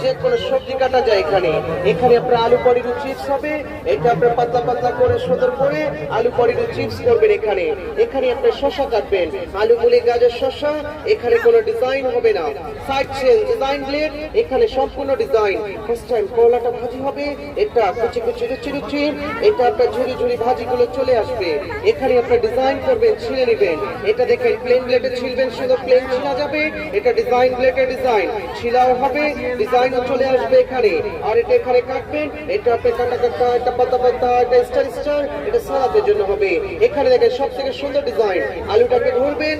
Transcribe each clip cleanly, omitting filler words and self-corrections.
যে কোনো সবজি কাটা যায় এখানে। এখানে আপনার আলু পনির চিপস হবে, এটা আপনার পাতলা পাতলা করে সুন্দর করে আলু পনির চিপস করবেন। এখানে এখানে আপনি শসা কাটবেন, আলু মুলি গাজর শসা। এখানে কোনো ডিজাইন হবে না, সাইড চেন ডিজাইন ব্লেড, এখানে সম্পূর্ণ ডিজাইন। ফার্স্ট টাইম করলাটা ভাজি হবে, এটা কুচি কুচি রুচি রুচি, এটা আপনার ঝুরি ঝুরি ভাজিগুলো চলে আসবে। এখানে আপনার ডিজাইন করবেন, ছিঁড়ে নেবেন। এটা দেখেন প্লেন ব্লেডে ছিলবেন, শুধু প্লেন ছিলা যাবে। এটা ডিজাইন ব্লেডের ডিজাইন, ছিলাও হবে, ডিজাইনও চলে আসবে এখানে। আর এটা এখানে কাটবেন, এটা আপনি কাটা কাটা, এটা পাতা পাতা, এটা স্টার স্টার, এটা সালাদের জন্য হবে। এখানে দেখেন সব থেকে সুন্দর ডিজাইন, আলুটাকে ধরবেন,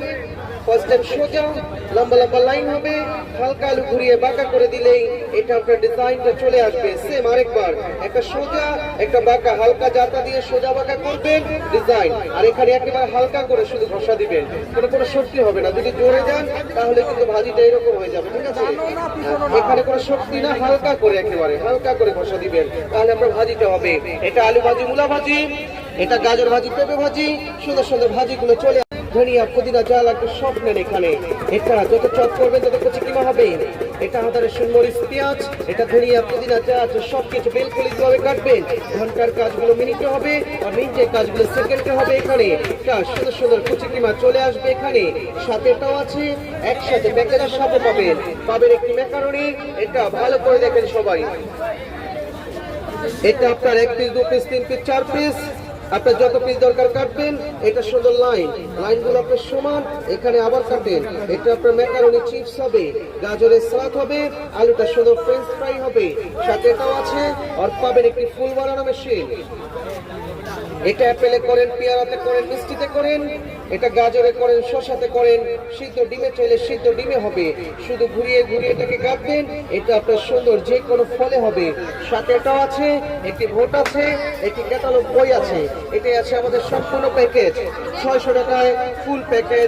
ফার্স্ট টাইম সোজা লম্বা লম্বা লাইন হবে, হালকা আলু ঘুরিয়ে বাঁকা করে দিলেই এটা আপনার ডিজাইনটা চলে আসবে। সেম আরেকবার, একটা সোজা একটা বাঁকা, হালকা জাতা দিয়ে সোজা বাঁকা করবেন ডিজাইন। আর এখানে একেবারে হালকা করে শুধু ঘষা দিবেন, কোনো শক্তি হবে না। যদি জোরে যান তাহলে কিন্তু ভাজিটা এরকম হয়ে যাবে, ঠিক আছে? এখানে কোনো শক্তি না, হালকা করে একেবারে হালকা করে ঘষা দিবেন, তাহলে আপনার ভাজিটা হবে। এটা আলু ভাজি, মূলা ভাজি, এটা গাজর ভাজি, পেঁপে ভাজি, সুন্দর সুন্দর ভাজিগুলো চলে। ধনিয়া পুদিনা যা লাগবে সব নেন এখানে। এটা যত চপ করবেন তত কচি কিমা হবে। এটা আদা রসুন মরিচ পেঁয়াজ, এটা ধনিয়া পুদিনা যা আছে সবকিছু বেলকলি ভাবে কাটবেন। ঘন্টার কাজগুলো মিনিটে হবে আর মিনিটের কাজগুলো সেকেন্ডে হবে। এখানে সুন্দর সুন্দর কচি কিমা চলে আসবে এখানে। সাথেটাও আছে, একসাথে প্যাকেজের সাথে পাবেন। পাবেন একটি ম্যাকারনি, এটা ভালো করে দেখেন সবাই। এটা আপনার 1 পিস 2 পিস 3 পিস 4 পিস, আপনার যত পিস দরকার কাটবেন। এটা সুন্দর লাইন, লাইনগুলো আপনার সমান, এখানে আবার কাটেন। এটা আপনার ম্যাকারনি চিপস হবে, গাজরের সালাদ হবে, আলুটা সুন্দর ফ্রেঞ্চ ফ্রাই হবে। সাথে এটাও আছে। আর পাবেন একটি ফুল বানানো মেশিন। এটা অ্যাপেলে করেন, পেয়ারাতে করেন, মিষ্টিতে করেন, এটা গাজরে করেন, শসাতে করেন, সিদ্ধ ডিমে চাইলে সিদ্ধ ডিমে হবে। শুধু ঘুরিয়ে ঘুরিয়ে এটাকে কাটবেন, এটা আপনার সুন্দর যে কোনো ফলে হবে। সাথে এটাও আছে, একটি ভোট আছে, একটি ক্যাটালগ বই আছে। এটাই আছে আমাদের সম্পূর্ণ প্যাকেজ, 600 টাকায় ফুল প্যাকেজ।